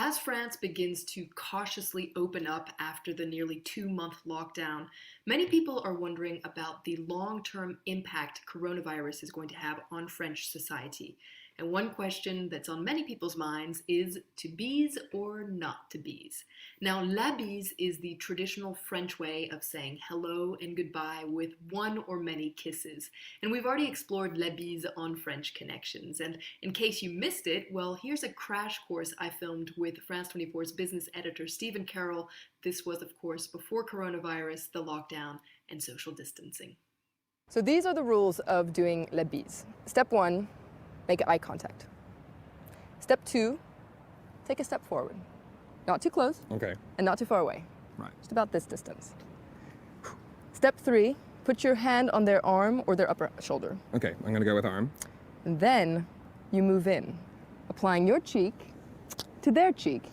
As France begins to cautiously open up after the nearly 2-month lockdown, many people are wondering about the long-term impact coronavirus is going to have on French society. And one question that's on many people's minds is to bise or not to bise. Now, la bise is the traditional French way of saying hello and goodbye with one or many kisses. And we've already explored la bise on French Connections. And in case you missed it, well, here's a crash course I filmed with France 24's business editor Stephen Carroll. This was, of course, before coronavirus, the lockdown, and social distancing. So these are the rules of doing la bise. Step 1, make eye contact. Step 2, take a step forward. Not too close. Okay. And not too far away. Right. Just about this distance. Step 3, put your hand on their arm or their upper shoulder. Okay, I'm gonna go with arm. And then you move in, applying your cheek to their cheek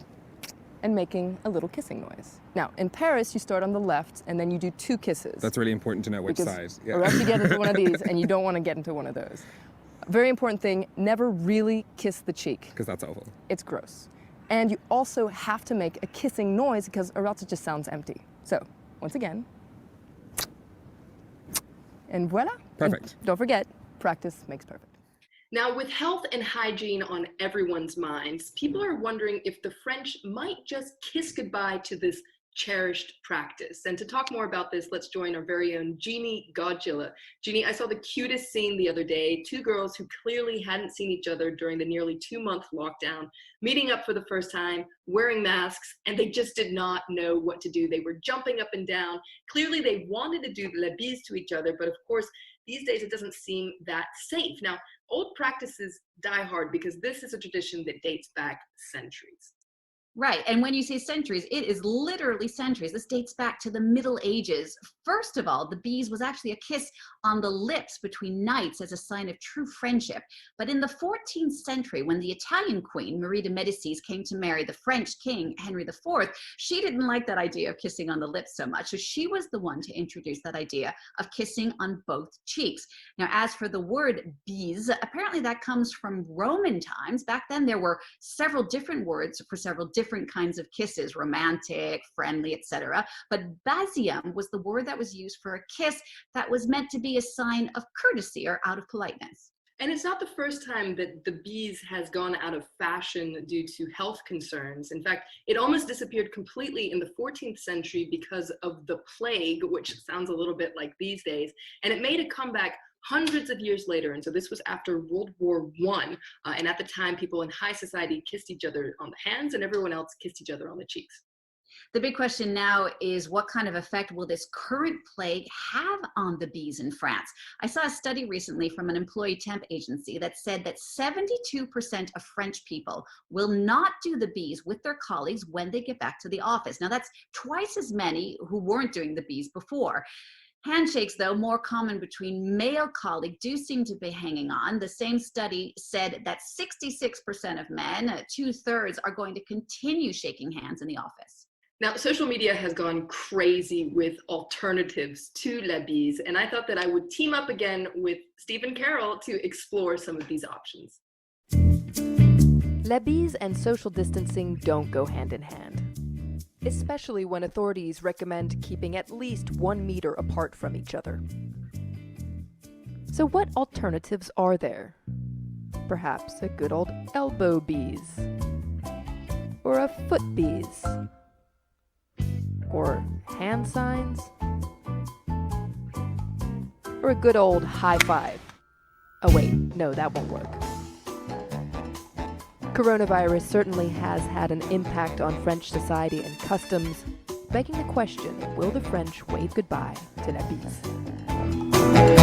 and making a little kissing noise. Now, in Paris, you start on the left and then you do 2 kisses. That's really important to know which side. Yeah. Or else you get into one of these and you don't want to get into one of those. Very important thing, never really kiss the cheek. Because that's awful. It's gross. And you also have to make a kissing noise because or else it just sounds empty. So, once again. And voila. Perfect. And don't forget, practice makes perfect. Now, with health and hygiene on everyone's minds, people are wondering if the French might just kiss goodbye to this cherished practice. And to talk more about this, let's join our very own Jeannie Godgilla. Jeannie, I saw the cutest scene the other day. 2 girls who clearly hadn't seen each other during the nearly 2-month lockdown, meeting up for the first time, wearing masks, and they just did not know what to do. They were jumping up and down. Clearly they wanted to do la bise to each other, but of course, these days it doesn't seem that safe. Now, old practices die hard because this is a tradition that dates back centuries. Right. And when you say centuries, it is literally centuries. This dates back to the Middle Ages. First of all, the bise was actually a kiss on the lips between knights as a sign of true friendship. But in the 14th century, when the Italian queen, Marie de Medicis, came to marry the French king, Henry IV, she didn't like that idea of kissing on the lips so much. So she was the one to introduce that idea of kissing on both cheeks. Now, as for the word bise, apparently that comes from Roman times. Back then, there were several different words for several different kinds of kisses, romantic, friendly, etc. But basium was the word that was used for a kiss that was meant to be a sign of courtesy or out of politeness. And it's not the first time that the bise has gone out of fashion due to health concerns. In fact, it almost disappeared completely in the 14th century because of the plague, which sounds a little bit like these days, and it made a comeback hundreds of years later. And so this was after World War I. And at the time, people in high society kissed each other on the hands and everyone else kissed each other on the cheeks. The big question now is what kind of effect will this current plague have on the bise in France? I saw a study recently from an employee temp agency that said that 72% of French people will not do the bise with their colleagues when they get back to the office. Now that's twice as many who weren't doing the bise before. Handshakes, though, more common between male colleagues, do seem to be hanging on. The same study said that 66% of men, 2/3, are going to continue shaking hands in the office. Now, social media has gone crazy with alternatives to la bise, and I thought that I would team up again with Stephen Carroll to explore some of these options. La bise and social distancing don't go hand in hand, especially when authorities recommend keeping at least 1 meter apart from each other. So what alternatives are there? Perhaps a good old elbow bise, or a foot bise, or hand signs, or a good old high five. Oh wait, no, that won't work. Coronavirus certainly has had an impact on French society and customs, begging the question, will the French wave goodbye to la bise?